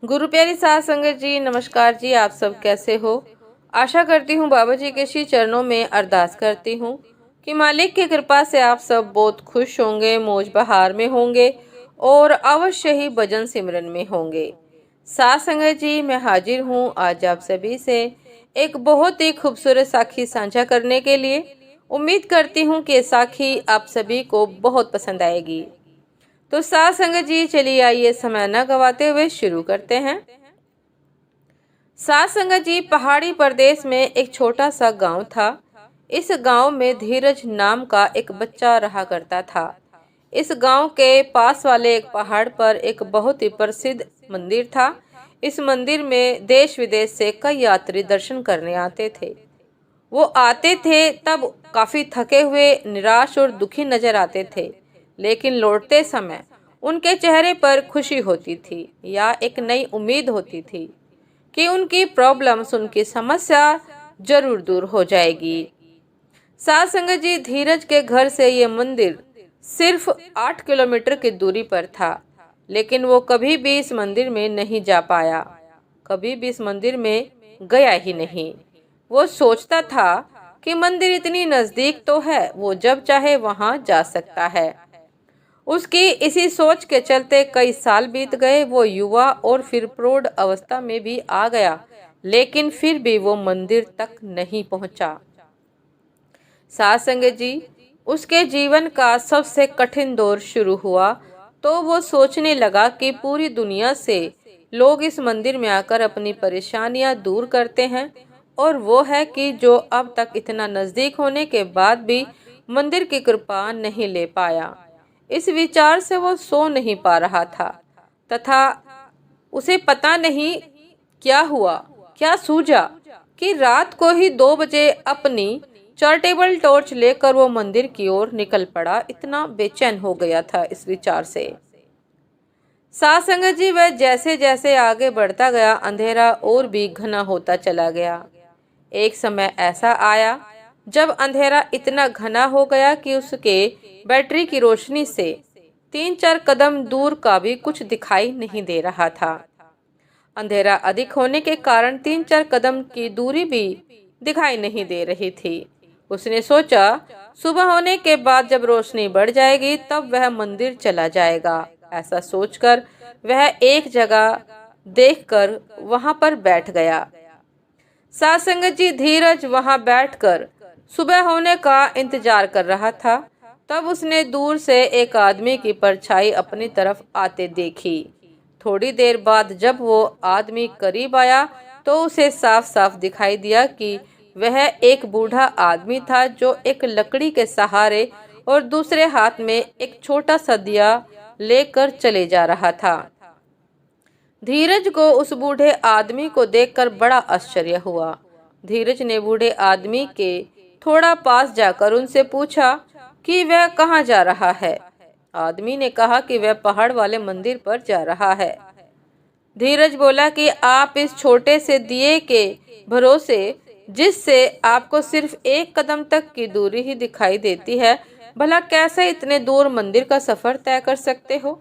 गुरु प्यारी साध संगत जी, नमस्कार जी। आप सब कैसे हो? आशा करती हूँ बाबा जी के श्री चरणों में अरदास करती हूँ कि मालिक की कृपा से आप सब बहुत खुश होंगे, मौज बहार में होंगे और अवश्य ही भजन सिमरन में होंगे। साध संगत जी, मैं हाजिर हूँ आज आप सभी से एक बहुत ही खूबसूरत साखी साझा करने के लिए। उम्मीद करती हूँ कि साखी आप सभी को बहुत पसंद आएगी। तो साथ संगत जी, चलिए आइए समय न गवाते हुए शुरू करते हैं। साथ संगत जी, पहाड़ी प्रदेश में एक छोटा सा गांव था। इस गांव में धीरज नाम का एक बच्चा रहा करता था। इस गांव के पास वाले एक पहाड़ पर एक बहुत ही प्रसिद्ध मंदिर था। इस मंदिर में देश विदेश से कई यात्री दर्शन करने आते थे। वो आते थे तब काफी थके हुए, निराश और दुखी नजर आते थे, लेकिन लौटते समय उनके चेहरे पर खुशी होती थी या एक नई उम्मीद होती थी कि उनकी प्रॉब्लम्स, उनकी समस्या जरूर दूर हो जाएगी। साथ संगत जी, धीरज के घर से ये मंदिर सिर्फ 8 किलोमीटर की दूरी पर था, लेकिन वो कभी भी इस मंदिर में नहीं जा पाया, कभी भी इस मंदिर में गया ही नहीं। वो सोचता था कि मंदिर इतनी नजदीक तो है, वो जब चाहे वहां जा सकता है। उसकी इसी सोच के चलते कई साल बीत गए। वो युवा और फिर प्रौढ़ अवस्था में भी आ गया, लेकिन फिर भी वो मंदिर तक नहीं पहुंचा। साथ संगत जी, उसके जीवन का सबसे कठिन दौर शुरू हुआ तो वो सोचने लगा कि पूरी दुनिया से लोग इस मंदिर में आकर अपनी परेशानियां दूर करते हैं, और वो है कि जो अब तक इतना नजदीक होने के बाद भी मंदिर की कृपा नहीं ले पाया। इस विचार से वो सो नहीं पा रहा था तथा उसे पता नहीं क्या हुआ, क्या सूझा कि रात को ही 2 बजे अपनी चार्टेबल टॉर्च लेकर वो मंदिर की ओर निकल पड़ा। इतना बेचैन हो गया था इस विचार से। साथ संगत जी, वह जैसे जैसे आगे बढ़ता गया, अंधेरा और भी घना होता चला गया। एक समय ऐसा आया जब अंधेरा इतना घना हो गया कि उसके बैटरी की रोशनी से 3-4 कदम दूर का भी कुछ दिखाई नहीं दे रहा था। अंधेरा अधिक होने के कारण 3-4 कदम की दूरी भी दिखाई नहीं दे रही थी। उसने सोचा सुबह होने के बाद जब रोशनी बढ़ जाएगी तब वह मंदिर चला जाएगा। ऐसा सोचकर वह एक जगह देखकर वहां पर बैठ गया। साथ संगत जी, धीरज वहां बैठकर सुबह होने का इंतजार कर रहा था। तब उसने दूर से एक आदमी की परछाई अपनी तरफ आते देखी। थोड़ी देर बाद जब वो आदमी करीब आया तो उसे साफ साफ दिखाई दिया कि वह एक बूढ़ा आदमी था जो एक लकड़ी के सहारे और दूसरे हाथ में एक छोटा सा दिया लेकर चले जा रहा था। धीरज को उस बूढ़े आदमी को देखकर बड़ा आश्चर्य हुआ। धीरज ने बूढ़े आदमी के थोड़ा पास जाकर उनसे पूछा कि वह कहाँ जा रहा है। आदमी ने कहा कि वह पहाड़ वाले मंदिर पर जा रहा है। धीरज बोला कि आप इस छोटे से दिए के भरोसे, जिससे आपको सिर्फ 1 कदम तक की दूरी ही दिखाई देती है, भला कैसे इतने दूर मंदिर का सफर तय कर सकते हो?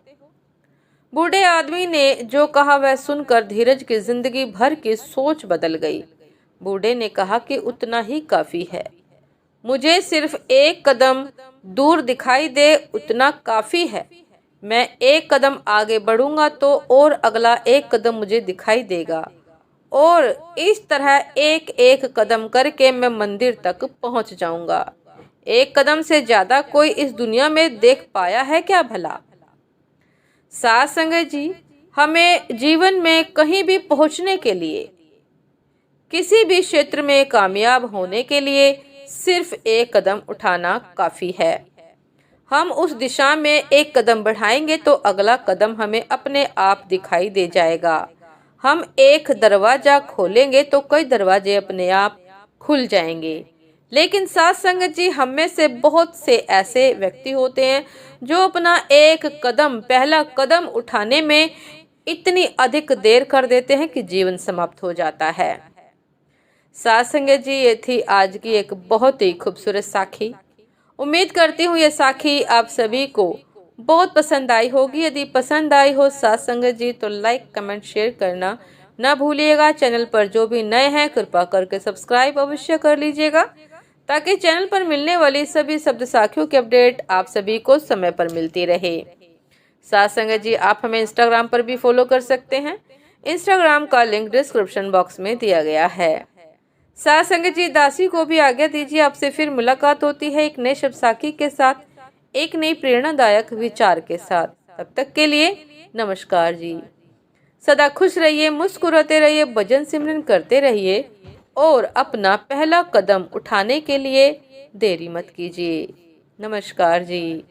बूढ़े आदमी ने जो कहा वह सुनकर धीरज की जिंदगी भर की सोच बदल गई। बूढ़े ने कहा कि उतना ही काफी है, मुझे सिर्फ 1 कदम दूर दिखाई दे उतना काफी है। मैं 1 कदम आगे बढ़ूंगा तो और अगला 1 कदम मुझे दिखाई देगा, और इस तरह एक एक कदम करके मैं मंदिर तक पहुंच जाऊंगा। 1 कदम से ज्यादा कोई इस दुनिया में देख पाया है क्या भला? साथ संगत जी, हमें जीवन में कहीं भी पहुंचने के लिए, किसी भी क्षेत्र में कामयाब होने के लिए सिर्फ 1 कदम उठाना काफी है। हम उस दिशा में 1 कदम बढ़ाएंगे तो अगला कदम हमें अपने आप दिखाई दे जाएगा। हम एक दरवाजा खोलेंगे तो कई दरवाजे अपने आप खुल जाएंगे। लेकिन साथ संगत जी, हम में से बहुत से ऐसे व्यक्ति होते हैं जो अपना 1 कदम, पहला कदम उठाने में इतनी अधिक देर कर देते हैं कि जीवन समाप्त हो जाता है। साथ संगत जी, ये थी आज की एक बहुत ही खूबसूरत साखी। उम्मीद करती हूँ ये साखी आप सभी को बहुत पसंद आई होगी। यदि पसंद आई हो साथ संगत जी तो लाइक कमेंट शेयर करना ना भूलिएगा। चैनल पर जो भी नए हैं कृपा करके सब्सक्राइब अवश्य कर लीजिएगा, ताकि चैनल पर मिलने वाली सभी शब्द साखियों की अपडेट आप सभी को समय पर मिलती रहे। साथ संगत जी आप हमें इंस्टाग्राम पर भी फॉलो कर सकते हैं। इंस्टाग्राम का लिंक डिस्क्रिप्शन बॉक्स में दिया गया है। साथ संगत जी दासी को भी आज्ञा दीजिए। आपसे फिर मुलाकात होती है एक नए शब्द साखी के साथ, एक नई प्रेरणादायक विचार के साथ। तब तक के लिए नमस्कार जी। सदा खुश रहिए, मुस्कुराते रहिए, भजन सिमरन करते रहिए और अपना पहला कदम उठाने के लिए देरी मत कीजिए। नमस्कार जी।